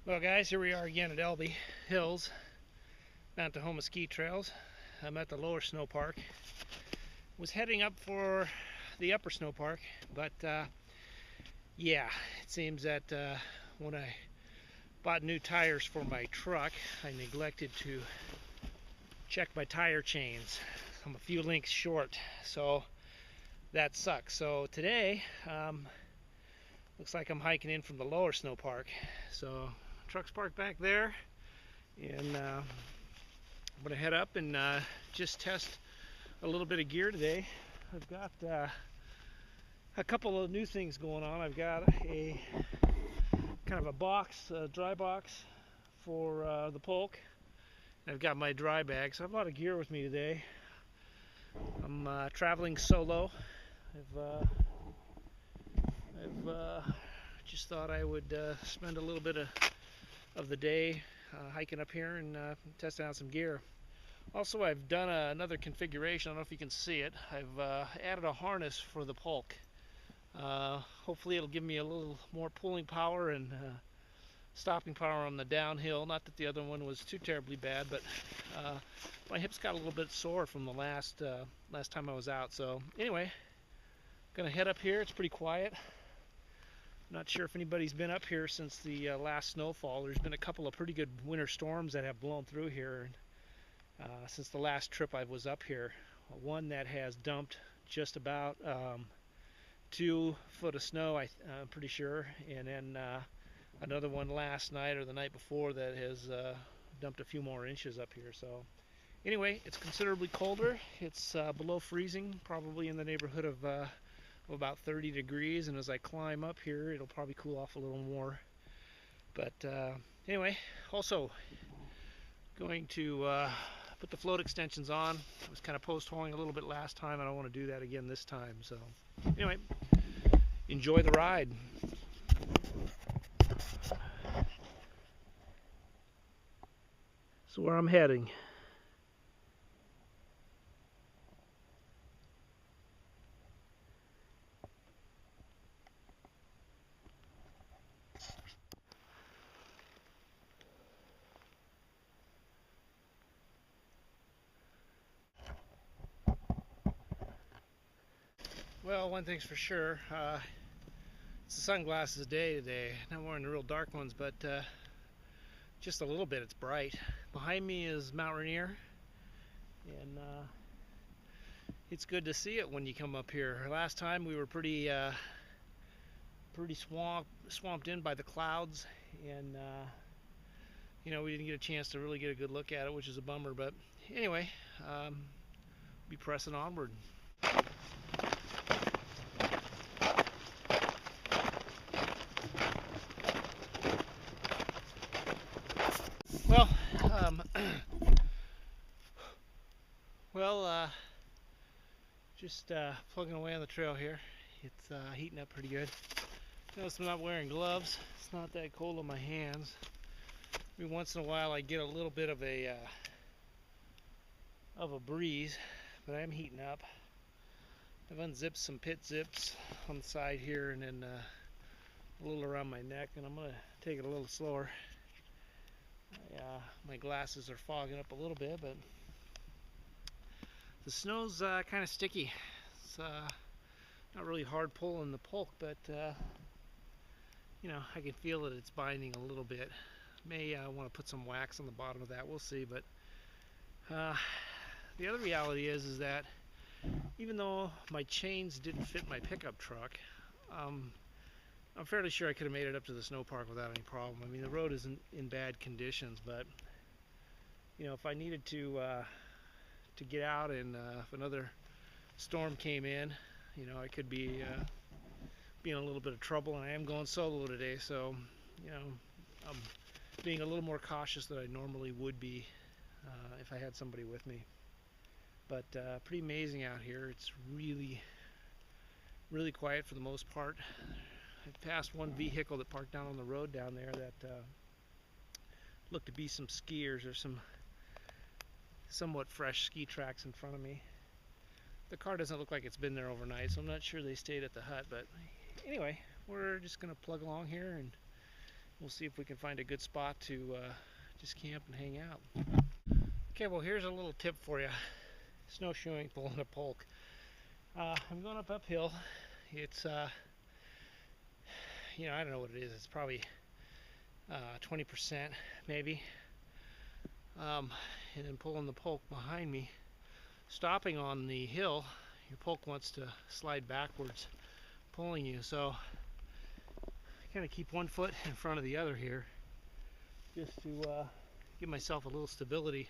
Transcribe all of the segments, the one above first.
Well, guys, here we are again at Elby Hills, Mount Tahoma Ski Trails. I'm at the lower snow park. Was heading up for the upper snow park, but yeah, it seems that when I bought new tires for my truck, I neglected to check my tire chains. I'm a few links short, so that sucks. So today, looks like I'm hiking in from the lower snow park. So truck's parked back there, and I'm gonna head up and just test a little bit of gear today. I've got a couple of new things going on. I've got a kind of a box, a dry box for the Pulk. I've got my dry bag, so I have a lot of gear with me today. I'm traveling solo. I've just thought I would spend a little bit of the day hiking up here and testing out some gear. Also, I've done another configuration. I don't know if you can see it. I've added a harness for the Pulk. Hopefully it'll give me a little more pulling power and stopping power on the downhill. Not that the other one was too terribly bad, but my hips got a little bit sore from the last time I was out. So anyway, gonna head up here. It's pretty quiet. Not sure if anybody's been up here since the last snowfall. There's been a couple of pretty good winter storms that have blown through here since the last trip I was up here. One that has dumped just about 2 foot of snow, I'm pretty sure, and then another one last night or the night before that has dumped a few more inches up here. So anyway, it's considerably colder. It's below freezing, probably in the neighborhood of about 30 degrees, and as I climb up here it'll probably cool off a little more. But anyway, also going to put the float extensions on. I was kind of post-holing a little bit last time. I don't want to do that again this time. So anyway, enjoy the ride. So where I'm heading. Well, one thing's for sure, it's the sunglasses day today. Not wearing the real dark ones, but just a little bit. It's bright. Behind me is Mount Rainier, and it's good to see it when you come up here. Last time we were pretty swamped in by the clouds, and you know, we didn't get a chance to really get a good look at it, which is a bummer. But anyway, be pressing onward. Well, just plugging away on the trail here. It's heating up pretty good. Notice I'm not wearing gloves. It's not that cold on my hands. Every once in a while I get a little bit of a breeze, but I am heating up. I've unzipped some pit zips on the side here, and then a little around my neck, and I'm gonna take it a little slower. My glasses are fogging up a little bit, but the snow's kind of sticky. It's not really hard pulling the Pulk, but you know, I can feel that it's binding a little bit. May want to put some wax on the bottom of that. We'll see. But the other reality is that even though my chains didn't fit my pickup truck, I'm fairly sure I could have made it up to the snow park without any problem. I mean, the road isn't in bad conditions, but you know, if I needed to get out, and if another storm came in, you know, I could be in a little bit of trouble. And I am going solo today, so you know, I'm being a little more cautious than I normally would be if I had somebody with me. But pretty amazing out here. It's really quiet for the most part. I passed one vehicle that parked down on the road down there that looked to be some skiers, or some somewhat fresh ski tracks in front of me. The car doesn't look like it's been there overnight, so I'm not sure they stayed at the hut. But anyway, we're just gonna plug along here and we'll see if we can find a good spot to just camp and hang out. Okay, well here's a little tip for you. Snowshoeing, pulling a Pulk. I'm going uphill. It's you know, I don't know what it is. It's probably 20% maybe. And then pulling the Pulk behind me. Stopping on the hill, your Pulk wants to slide backwards, pulling you. So I kind of keep one foot in front of the other here, just to give myself a little stability.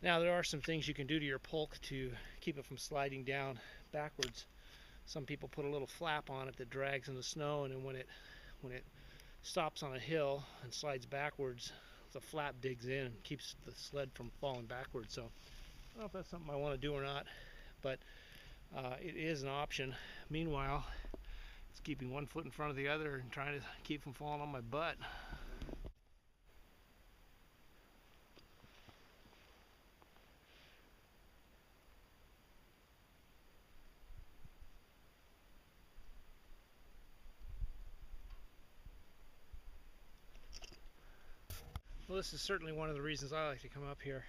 Now there are some things you can do to your Pulk to keep it from sliding down backwards. Some people put a little flap on it that drags in the snow, and then when it stops on a hill and slides backwards, the flap digs in and keeps the sled from falling backwards. So I don't know if that's something I want to do or not, but it is an option. Meanwhile, it's keeping one foot in front of the other and trying to keep from falling on my butt. Well, this is certainly one of the reasons I like to come up here.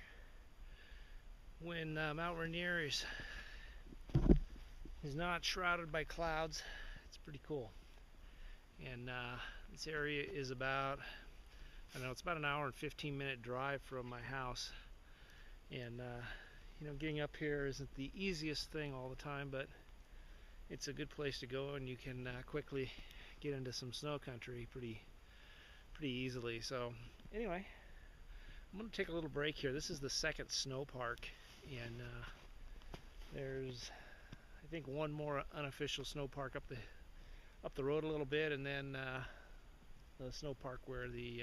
When Mount Rainier is not shrouded by clouds, it's pretty cool. And this area is about, I don't know, it's about an hour and 15-minute drive from my house. And you know, getting up here isn't the easiest thing all the time, but it's a good place to go, and you can quickly get into some snow country pretty easily. So anyway, I'm going to take a little break here. This is the second snow park, and there's, I think, one more unofficial snow park up the road a little bit, and then the snow park where the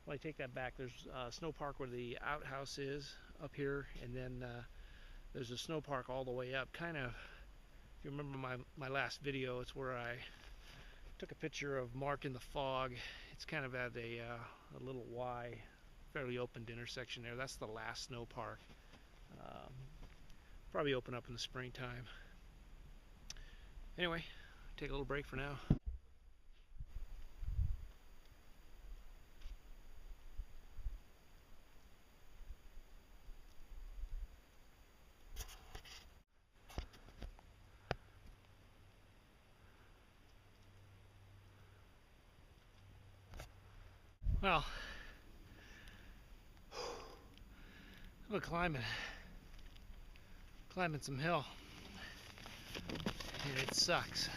well, I take that back. There's a snow park where the outhouse is up here, and then there's a snow park all the way up. Kind of, if you remember my last video, it's where I took a picture of Mark in the Fog. It's kind of at a little Y, fairly opened intersection there. That's the last snow park. Probably open up in the springtime. Anyway, take a little break for now. Well, I'm climbing some hill, and it sucks.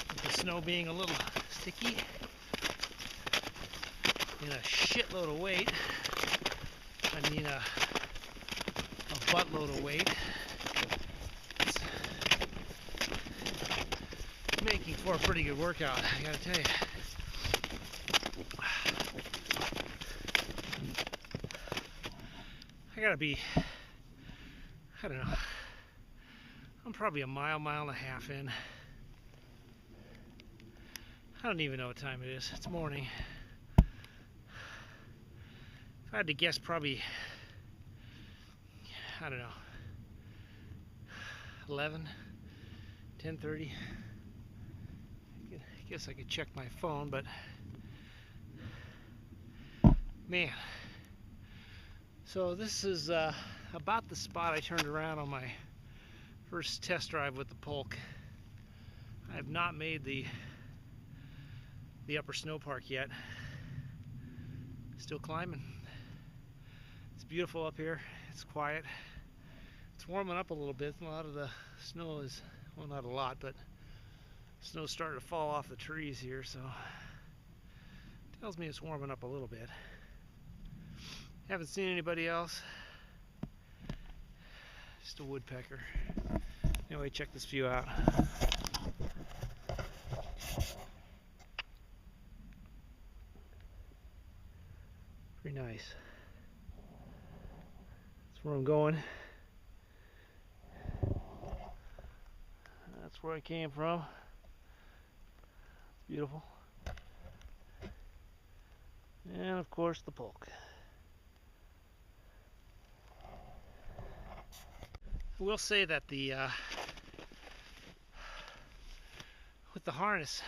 With the snow being a little sticky and a shitload of weight, I mean a buttload of weight, it's making for a pretty good workout, I gotta tell you. I gotta be, I don't know, I'm probably a mile and a half in. I don't even know what time it is. It's morning. If I had to guess, probably, I don't know, 11, 10:30. I guess I could check my phone, but man. So this is about the spot I turned around on my first test drive with the Pulk. I have not made the upper snow park yet. Still climbing. It's beautiful up here. It's quiet. It's warming up a little bit. A lot of the snow is, well, not a lot, but snow's starting to fall off the trees here, so it tells me it's warming up a little bit. Haven't seen anybody else. Just a woodpecker. Anyway, check this view out. Pretty nice. That's where I'm going. That's where I came from. It's beautiful. And of course the Pulk. I will say that with the harness,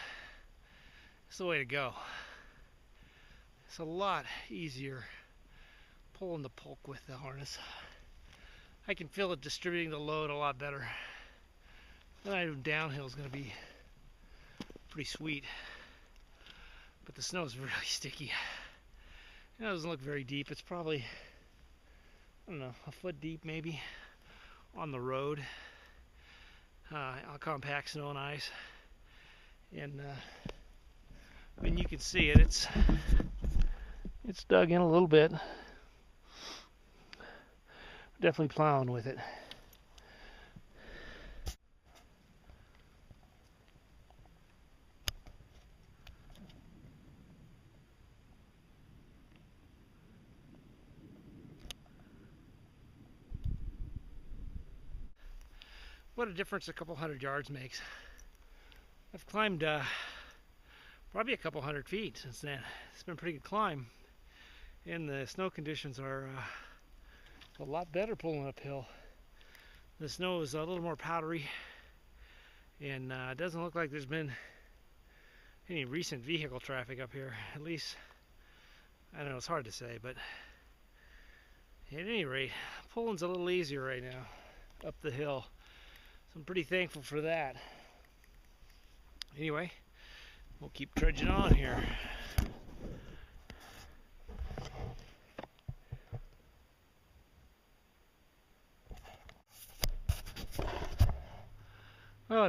It's the way to go. It's a lot easier pulling the Pulk with the harness. I can feel it distributing the load a lot better. Then I downhill is going to be pretty sweet. But the snow is really sticky. It doesn't look very deep. It's probably, I don't know, a foot deep maybe on the road. Compact snow and ice. And I mean, you can see it. It's dug in a little bit. Definitely plowing with it. What a difference a couple hundred yards makes. I've climbed probably a couple 100 feet since then. It's been a pretty good climb, and the snow conditions are a lot better pulling uphill. The snow is a little more powdery, and it doesn't look like there's been any recent vehicle traffic up here. At least, I don't know, it's hard to say, but at any rate, pulling's a little easier right now up the hill. So I'm pretty thankful for that. Anyway, we'll keep trudging on here. Well,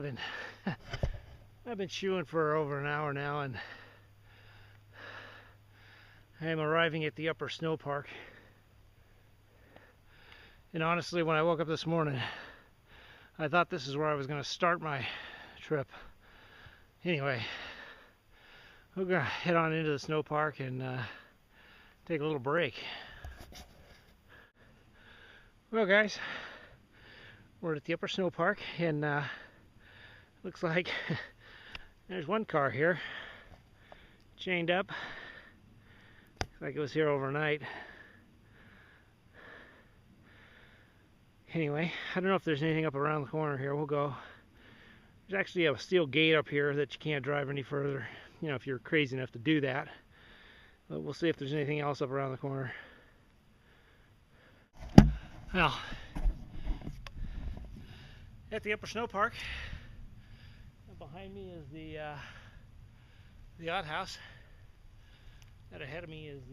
I've been chewing for over an hour now, and I am arriving at the upper snow park. And honestly, when I woke up this morning, I thought this is where I was going to start my trip. Anyway, we're going to head on into the snow park and take a little break. Well, guys, we're at the upper snow park, and looks like there's one car here chained up. Looks like it was here overnight. Anyway, I don't know if there's anything up around the corner here. We'll go. There's actually a steel gate up here that you can't drive any further, you know, if you're crazy enough to do that. But we'll see if there's anything else up around the corner. Well, at the upper snow park, behind me is the outhouse. That ahead of me is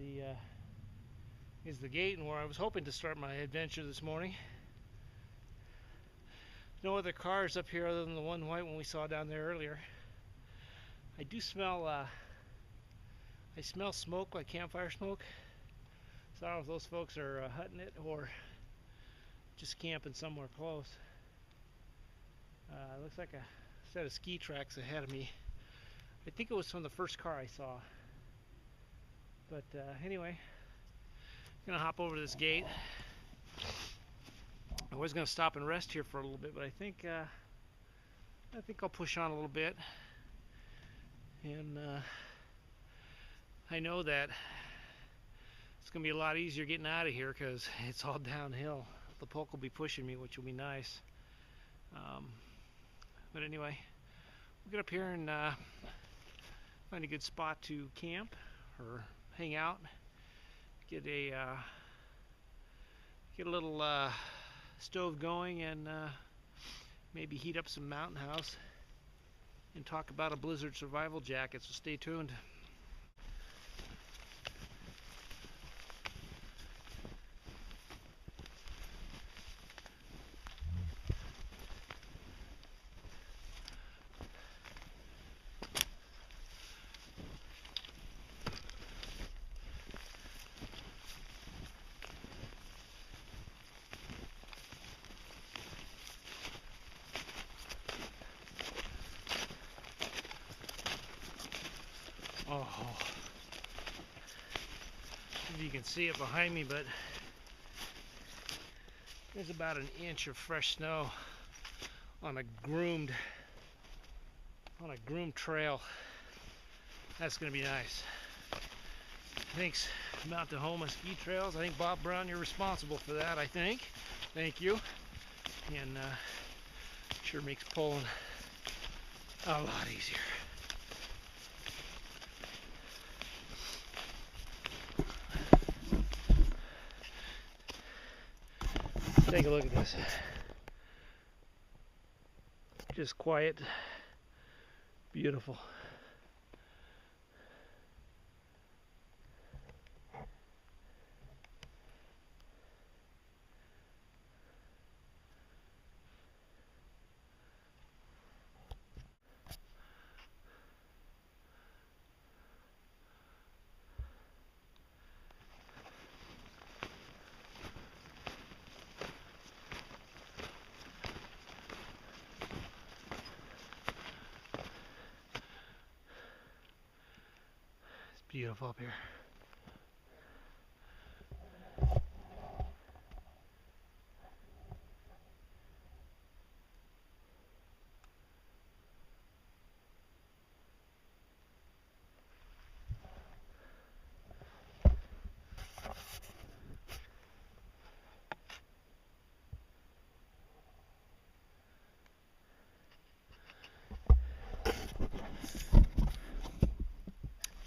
the gate, and where I was hoping to start my adventure this morning. No other cars up here other than the one white one we saw down there earlier. I do smell I smell smoke, like campfire smoke. So I don't know if those folks are hutting it or just camping somewhere close. Looks like a set of ski tracks ahead of me. I think it was from the first car I saw. But anyway, I'm gonna hop over this gate. I was gonna stop and rest here for a little bit, but I think I'll push on a little bit. And I know that it's gonna be a lot easier getting out of here because it's all downhill. The Pulk will be pushing me, which will be nice. But anyway, we'll get up here and find a good spot to camp or hang out. Get a little stove going, and maybe heat up some mountain house and talk about a blizzard survival jacket. So stay tuned. Oh, if you can see it behind me, but there's about an inch of fresh snow on a groomed trail. That's going to be nice. Thanks, Mountain Homa Ski Trails. I think Bob Brown, you're responsible for that. I think. Thank you. And sure makes pulling a lot easier. Take a look at this. Just quiet, beautiful. Beautiful up here.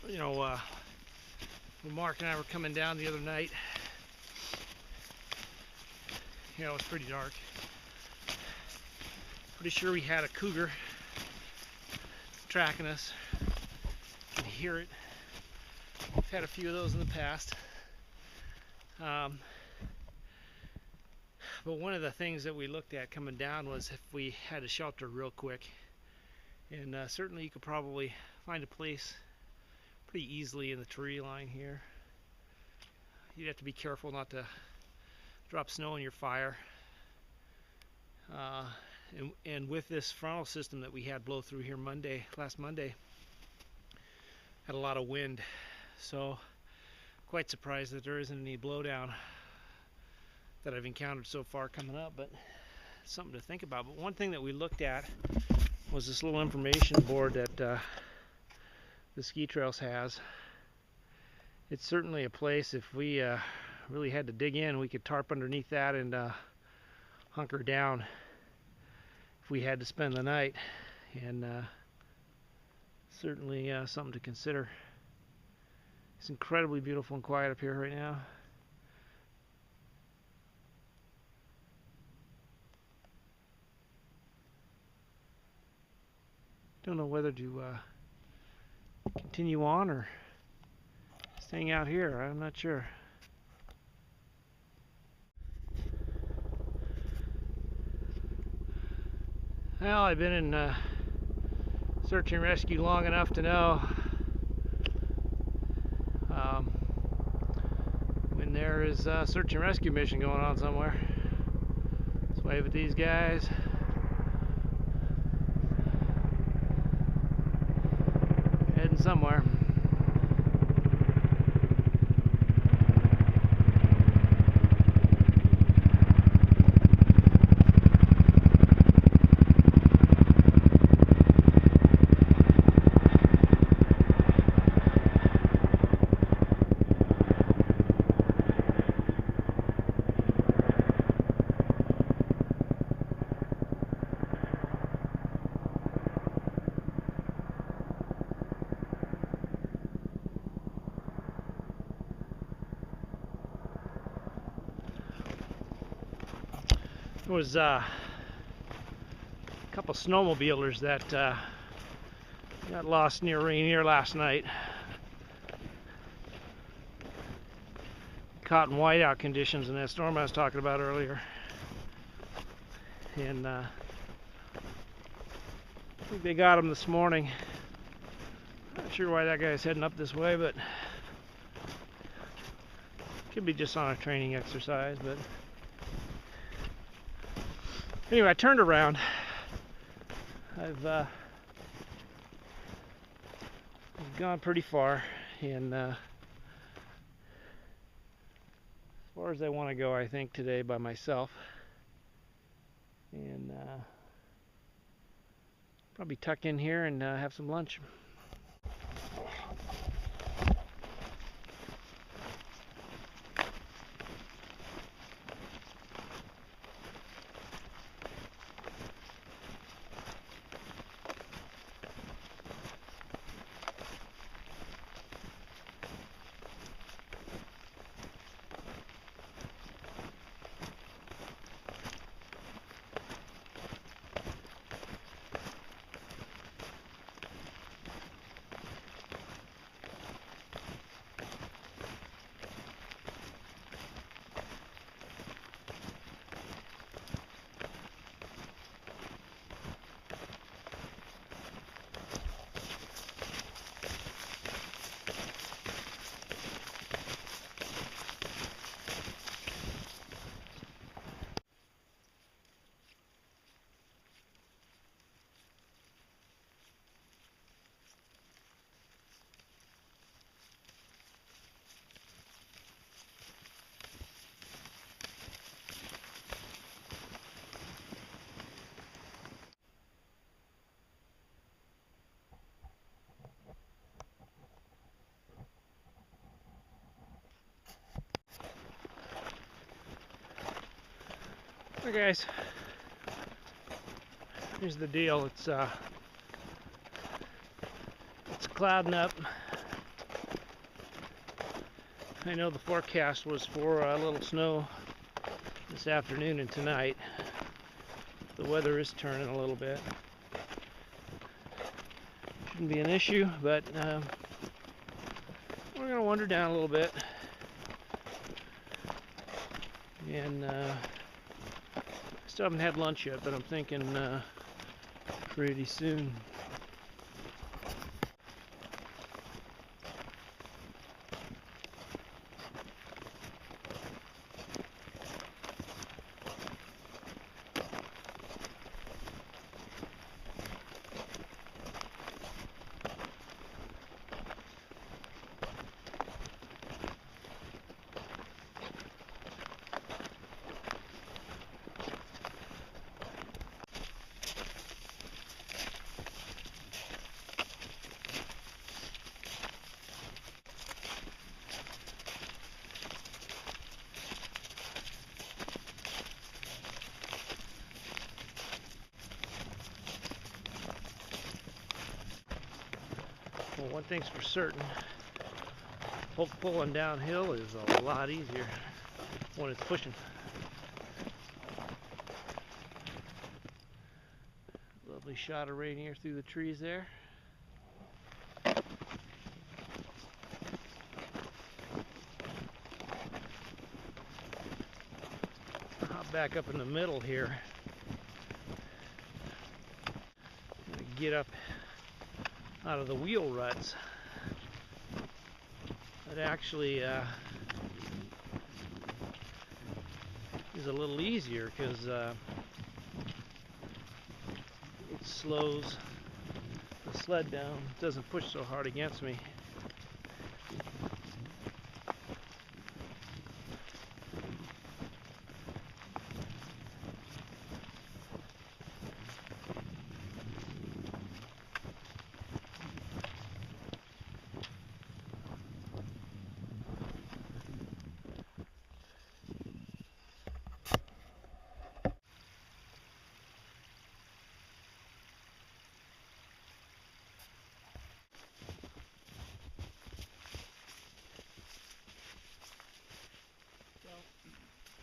You know, when Mark and I were coming down the other night, you know, it was pretty dark. Pretty sure we had a cougar tracking us. You can hear it. We've had a few of those in the past. But one of the things that we looked at coming down was if we had to shelter real quick. And certainly you could probably find a place pretty easily in the tree line here. You'd have to be careful not to drop snow in your fire. And with this frontal system that we had blow through here last Monday, had a lot of wind. So quite surprised that there isn't any blowdown that I've encountered so far coming up, but it's something to think about. But one thing that we looked at was this little information board that the Ski Trails has. It's certainly a place, if we really had to dig in, we could tarp underneath that and hunker down if we had to spend the night. And certainly something to consider. It's incredibly beautiful and quiet up here right now. Don't know whether to continue on or staying out here. I'm not sure. Well, I've been in search and rescue long enough to know when there is a search and rescue mission going on somewhere. Let's wave at these guys. Heading somewhere. There was a couple snowmobilers that got lost near Rainier last night. Caught in whiteout conditions in that storm I was talking about earlier. And I think they got them this morning. Not sure why that guy's heading up this way, but could be just on a training exercise. But anyway, I turned around. I've gone pretty far, and as far as I want to go, I think, today by myself. And probably tuck in here and have some lunch. Hi guys, here's the deal. It's clouding up. I know the forecast was for a little snow this afternoon and tonight. The weather is turning a little bit. Shouldn't be an issue, but we're gonna wander down a little bit, and still haven't had lunch yet, but I'm thinking pretty soon. Well, one thing's for certain, pulling downhill is a lot easier when it's pushing. Lovely shot of Rainier through the trees there. Hop back up in the middle here. Get up out of the wheel ruts. It actually is a little easier because it slows the sled down. It doesn't push so hard against me.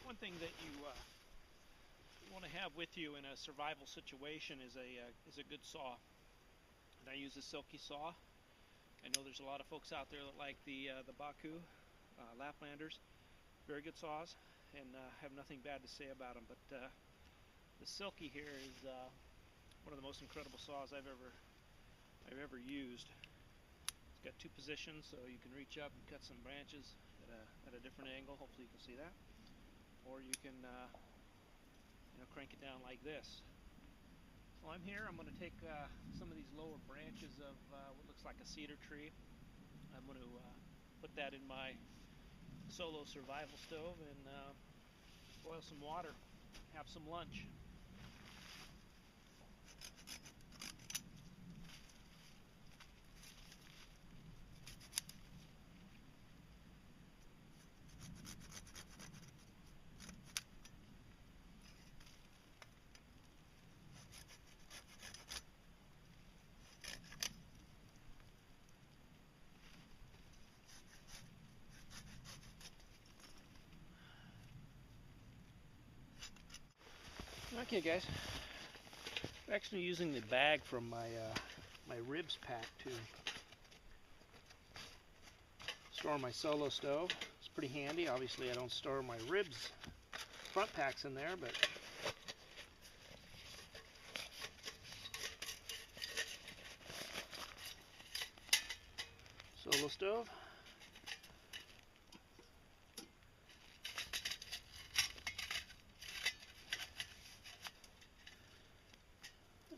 One thing that you want to have with you in a survival situation is a good saw. And I use a silky saw. I know there's a lot of folks out there that like the Baku Laplanders, very good saws, and have nothing bad to say about them. But the silky here is one of the most incredible saws I've ever used. It's got two positions, so you can reach up and cut some branches at a different angle. Hopefully you can see that. Or you can crank it down like this. While I'm here, I'm going to take some of these lower branches of what looks like a cedar tree. I'm going to put that in my solo survival stove and boil some water, have some lunch. Okay, guys. I'm actually using the bag from my ribs pack to store my solo stove. It's pretty handy. Obviously, I don't store my ribs front packs in there, but solo stove.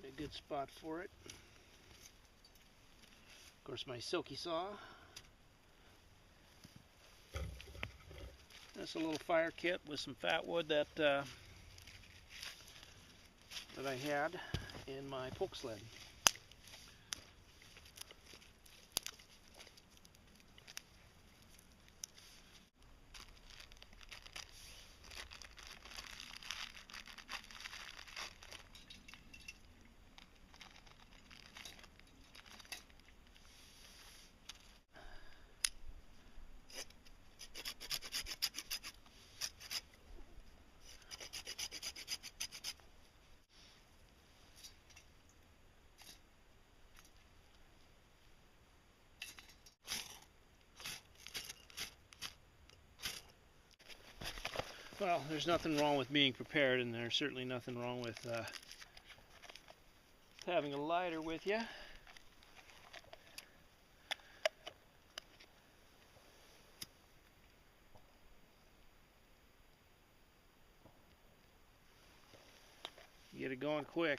A good spot for it. Of course, my silky saw. That's a little fire kit with some fat wood that I had in my Pulk sled. Well, there's nothing wrong with being prepared, and there's certainly nothing wrong with having a lighter with you. Get it going quick.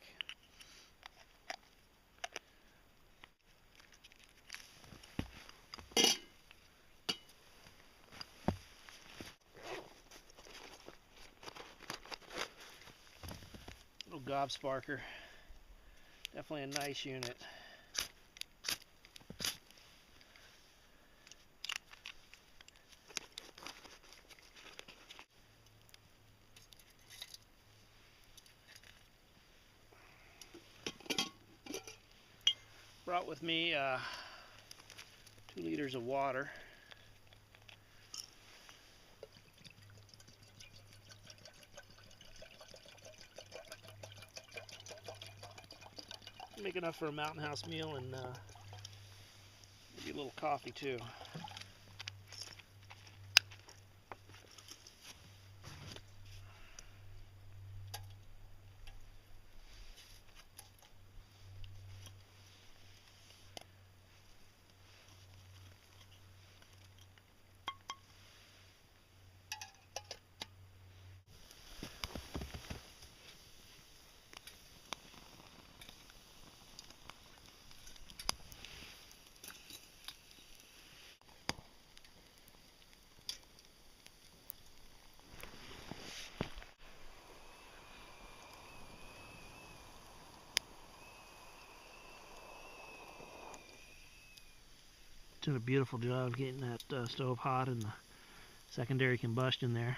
Little gobsparker. Definitely a nice unit. Brought with me 2 liters of water. Make enough for a Mountain House meal and maybe a little coffee too. Doing a beautiful job getting that stove hot and the secondary combustion there.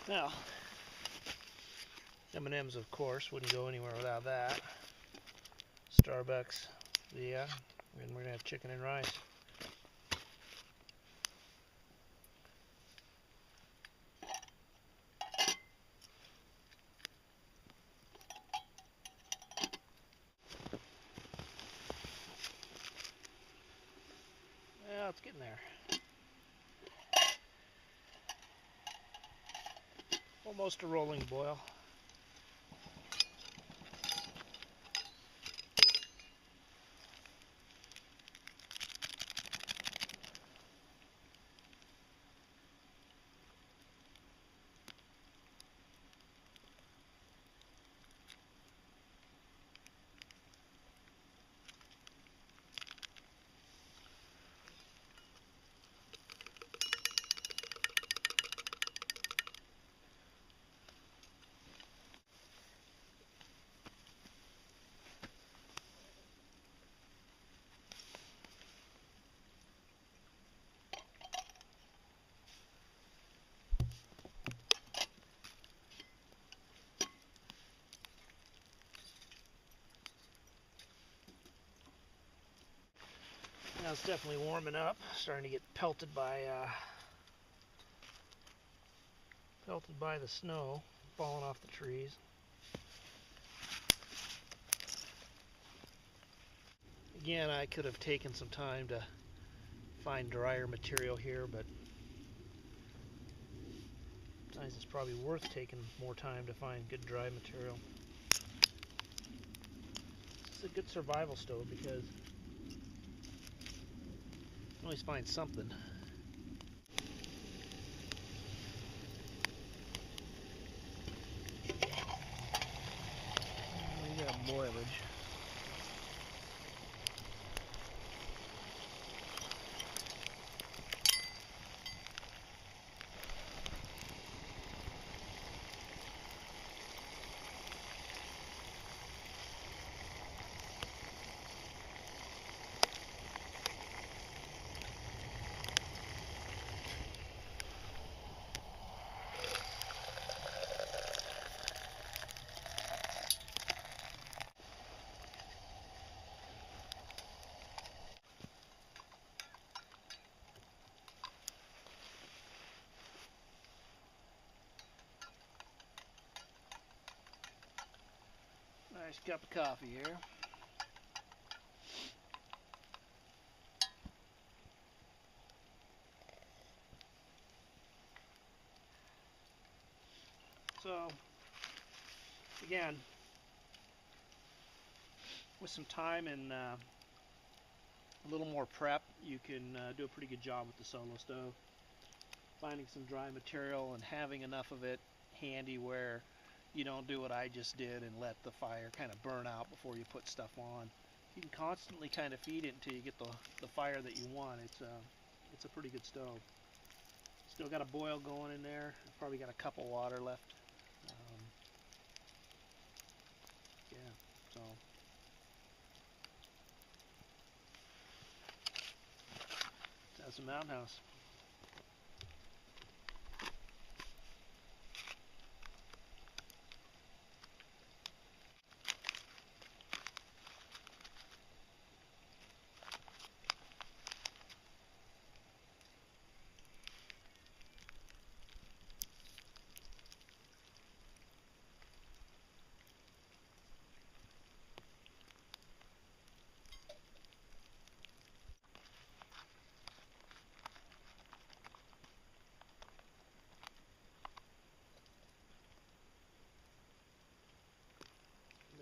Now, M&M's of course wouldn't go anywhere without that. Starbucks, yeah, and we're gonna have chicken and rice. Well, it's getting there. Almost a rolling boil. Now it's definitely warming up. Starting to get pelted by the snow falling off the trees. Again, I could have taken some time to find drier material here, but sometimes it's probably worth taking more time to find good dry material. This is a good survival stove because you can always find something. We got boilage. Nice cup of coffee here. So again, with some time and a little more prep, you can do a pretty good job with the solo stove. Finding some dry material and having enough of it handy where you don't do what I just did and let the fire kind of burn out before you put stuff on. You can constantly kind of feed it until you get the fire that you want. It's a pretty good stove. Still got a boil going in there. I've probably got a cup of water left. Yeah, so that's a mountain house.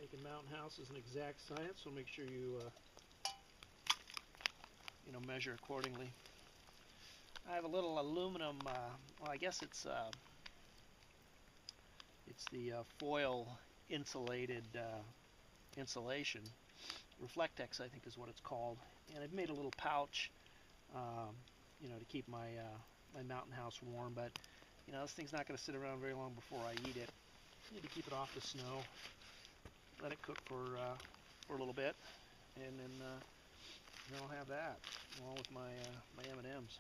Making mountain house is an exact science, so make sure you measure accordingly. I have a little aluminum. Well, I guess it's the foil insulated insulation. Reflectex, I think, is what it's called. And I've made a little pouch, to keep my my mountain house warm. But this thing's not going to sit around very long before I eat it. I need to keep it off the snow. Let it cook for a little bit, and then I'll have that along with my my M&Ms.